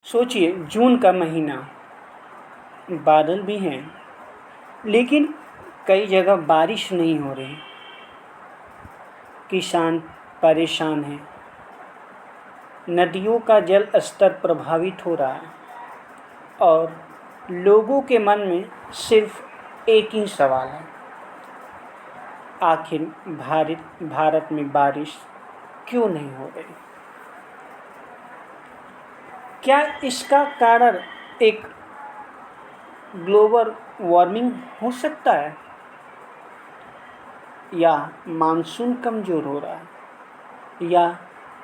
सोचिए, जून का महीना, बादल भी हैं, लेकिन कई जगह बारिश नहीं हो रही। किसान परेशान हैं, नदियों का जल स्तर प्रभावित हो रहा है और लोगों के मन में सिर्फ एक ही सवाल है, आखिर भारत में बारिश क्यों नहीं हो रही? क्या इसका कारण एक ग्लोबल वार्मिंग हो सकता है, या मानसून कमज़ोर हो रहा है, या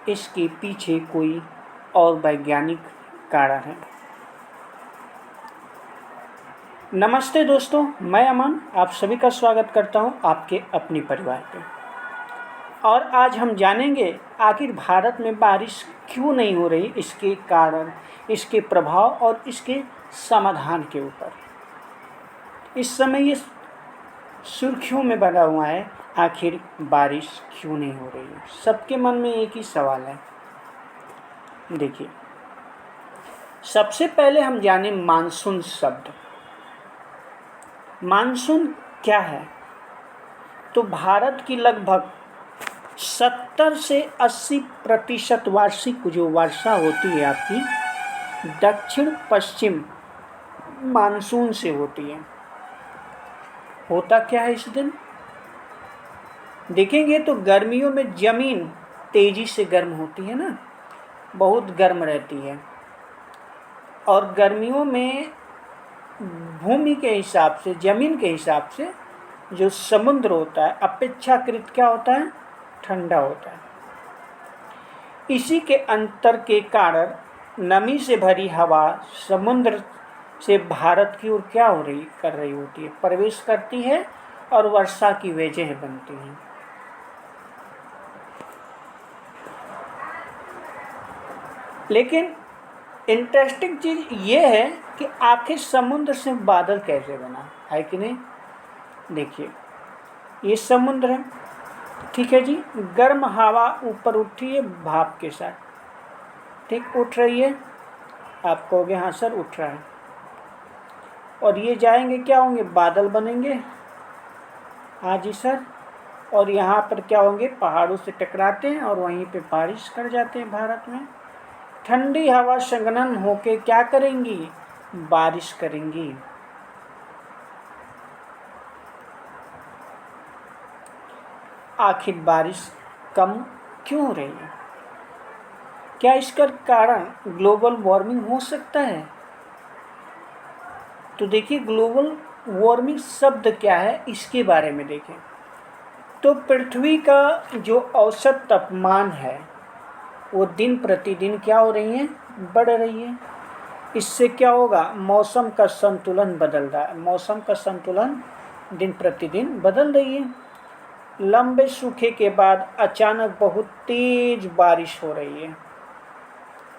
इसके पीछे कोई और वैज्ञानिक कारण है? नमस्ते दोस्तों, मैं अमन आप सभी का स्वागत करता हूं आपके अपने परिवार पे। और आज हम जानेंगे आखिर भारत में बारिश क्यों नहीं हो रही, इसके कारण, इसके प्रभाव और इसके समाधान के ऊपर। इस समय ये सुर्खियों में बना हुआ है, आखिर बारिश क्यों नहीं हो रही है। सबके मन में एक ही सवाल है। देखिए, सबसे पहले हम जाने मानसून शब्द। मानसून क्या है? तो भारत की लगभग 70 से 80% वार्षिक जो वर्षा होती है आपकी, दक्षिण पश्चिम मानसून से होती है। होता क्या है इस दिन? देखेंगे तो गर्मियों में ज़मीन तेज़ी से गर्म होती है ना, बहुत गर्म रहती है। और गर्मियों में भूमि के हिसाब से, ज़मीन के हिसाब से जो समुद्र होता है अपेक्षाकृत क्या होता है? ठंडा होता है। इसी के अंतर के कारण नमी से भरी हवा समुद्र से भारत की ओर क्या कर रही होती है? प्रवेश करती है और वर्षा की वजह बनती हैं। लेकिन इंटरेस्टिंग चीज़ ये है कि आखिर समुद्र से बादल कैसे बना है कि नहीं। देखिए, ये समुद्र है, ठीक है जी। गर्म हवा ऊपर उठी है भाप के साथ, ठीक उठ रही है। आप कहोगे हाँ सर उठ रहा है, और ये जाएंगे क्या होंगे? बादल बनेंगे। हाँ जी सर। और यहाँ पर क्या होंगे? पहाड़ों से टकराते हैं और वहीं पे बारिश कर जाते हैं। भारत में ठंडी हवा संघनन होके क्या करेंगी? बारिश करेंगी। आखिर बारिश कम क्यों हो रही है? क्या इसका कारण ग्लोबल वार्मिंग हो सकता है? तो देखिए, ग्लोबल वार्मिंग शब्द क्या है, इसके बारे में देखें तो पृथ्वी का जो औसत तापमान है वो दिन प्रतिदिन क्या हो रही है? बढ़ रही है। इससे क्या होगा? मौसम का संतुलन बदल रहा है। मौसम का संतुलन दिन प्रतिदिन बदल रही है। लंबे सूखे के बाद अचानक बहुत तेज बारिश हो रही है,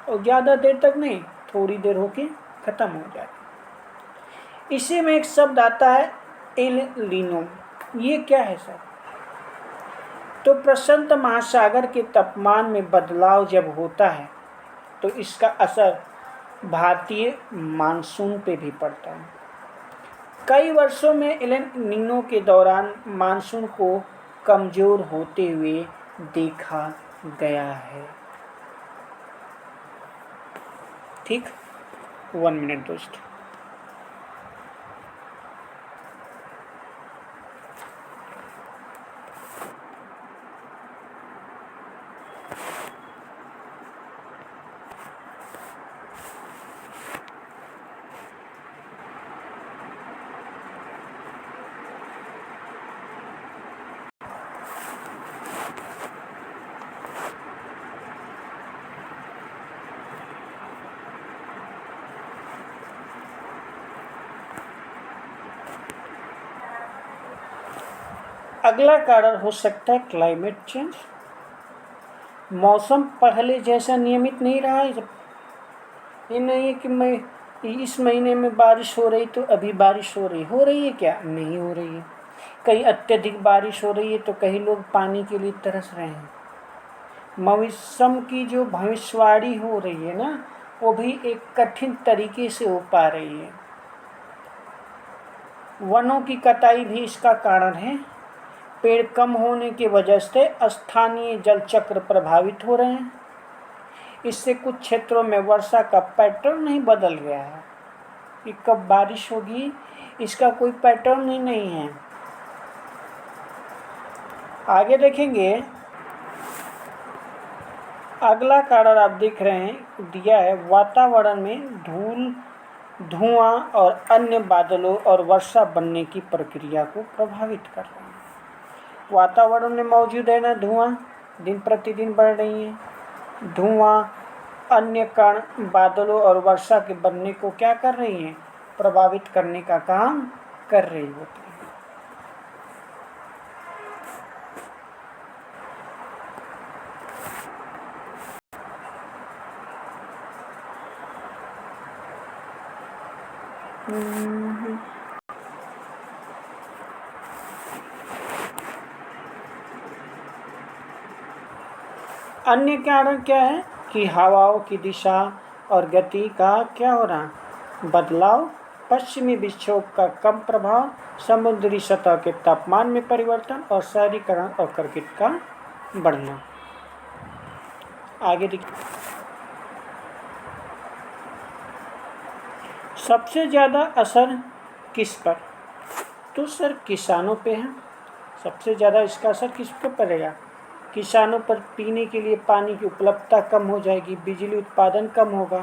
और ज़्यादा देर तक नहीं, थोड़ी देर होके ख़त्म हो जाए। इसी में एक शब्द आता है एल नीनो। ये क्या है सर? तो प्रशांत महासागर के तापमान में बदलाव जब होता है तो इसका असर भारतीय मानसून पे भी पड़ता है। कई वर्षों में एल नीनो के दौरान मानसून को कमज़ोर होते हुए देखा गया है। ठीक, 1 मिनट दोस्त। अगला कारण हो सकता है क्लाइमेट चेंज। मौसम पहले जैसा नियमित नहीं रहा है। ये नहीं है कि मैं इस महीने में बारिश हो रही तो अभी बारिश हो रही है क्या? नहीं हो रही है। कहीं अत्यधिक बारिश हो रही है तो कहीं लोग पानी के लिए तरस रहे हैं। मौसम की जो भविष्यवाणी हो रही है ना, वो भी एक कठिन तरीके से हो पा रही है। वनों की कटाई भी इसका कारण है। पेड़ कम होने की वजह से स्थानीय जल चक्र प्रभावित हो रहे हैं। इससे कुछ क्षेत्रों में वर्षा का पैटर्न ही बदल गया है कि कब बारिश होगी, इसका कोई पैटर्न ही नहीं है। आगे देखेंगे, अगला कारण आप देख रहे हैं दिया है, वातावरण में धूल, धुआं और अन्य बादलों और वर्षा बनने की प्रक्रिया को प्रभावित कर रहे हैं। वातावरण में मौजूद है ना धुआं, दिन प्रतिदिन बढ़ रही है। धुआं अन्य कण बादलों और वर्षा के बनने को क्या कर रही हैं, प्रभावित करने का काम कर रही होती है। अन्य कारण क्या है कि हवाओं की दिशा और गति का क्या हो रहा, बदलाव, पश्चिमी विक्षोभ का कम प्रभाव, समुद्री सतह के तापमान में परिवर्तन और शहरीकरण और कंक्रीट का बढ़ना। आगे देखिए, सबसे ज़्यादा असर किस पर, तो सर किसानों पे है। सबसे ज़्यादा इसका असर किस पर पड़ेगा, किसानों पर। पीने के लिए पानी की उपलब्धता कम हो जाएगी, बिजली उत्पादन कम होगा,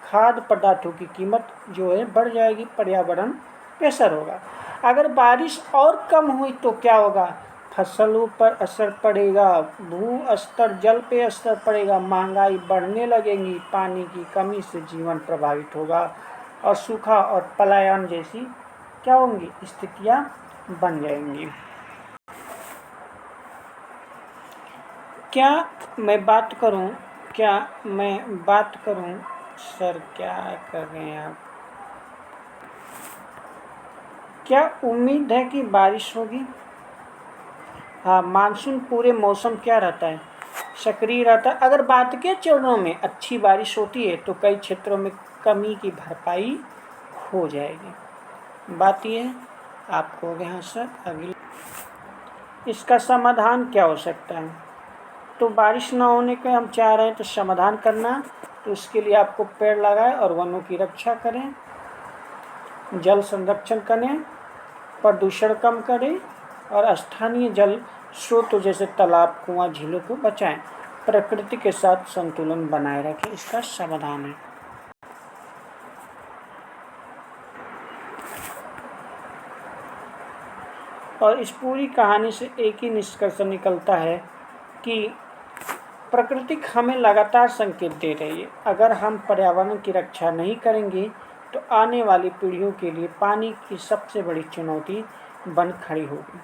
खाद्य पदार्थों की कीमत जो है बढ़ जाएगी, पर्यावरण पे असर होगा। अगर बारिश और कम हुई तो क्या होगा, फसलों पर असर पड़ेगा, भू स्तर, जल पे असर पड़ेगा, महंगाई बढ़ने लगेगी, पानी की कमी से जीवन प्रभावित होगा और सूखा और पलायन जैसी क्या होंगी, स्थितियाँ बन जाएंगी। क्या मैं बात करूं, सर क्या कर रहे हैं आप, क्या उम्मीद है कि बारिश होगी। हाँ, मानसून पूरे मौसम क्या रहता है, सक्रिय रहता है। अगर बाद के चरणों में अच्छी बारिश होती है तो कई क्षेत्रों में कमी की भरपाई हो जाएगी। बात ये है आपको हो गया सर। अगली, इसका समाधान क्या हो सकता है, तो बारिश ना होने का हम चाह रहे हैं तो समाधान करना, तो उसके लिए आपको पेड़ लगाएं और वनों की रक्षा करें, जल संरक्षण करें, प्रदूषण कम करें और स्थानीय जल स्रोतों जैसे तालाब, कुआं, झीलों को बचाएं, प्रकृति के साथ संतुलन बनाए रखें, इसका समाधान है। और इस पूरी कहानी से एक ही निष्कर्ष निकलता है कि प्रकृति हमें लगातार संकेत दे रही है। अगर हम पर्यावरण की रक्षा नहीं करेंगे तो आने वाली पीढ़ियों के लिए पानी की सबसे बड़ी चुनौती बन खड़ी होगी।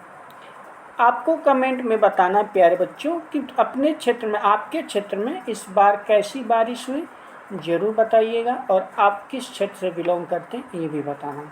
आपको कमेंट में बताना प्यारे बच्चों कि अपने क्षेत्र में, आपके क्षेत्र में इस बार कैसी बारिश हुई, ज़रूर बताइएगा। और आप किस क्षेत्र से बिलोंग करते हैं ये भी बताना।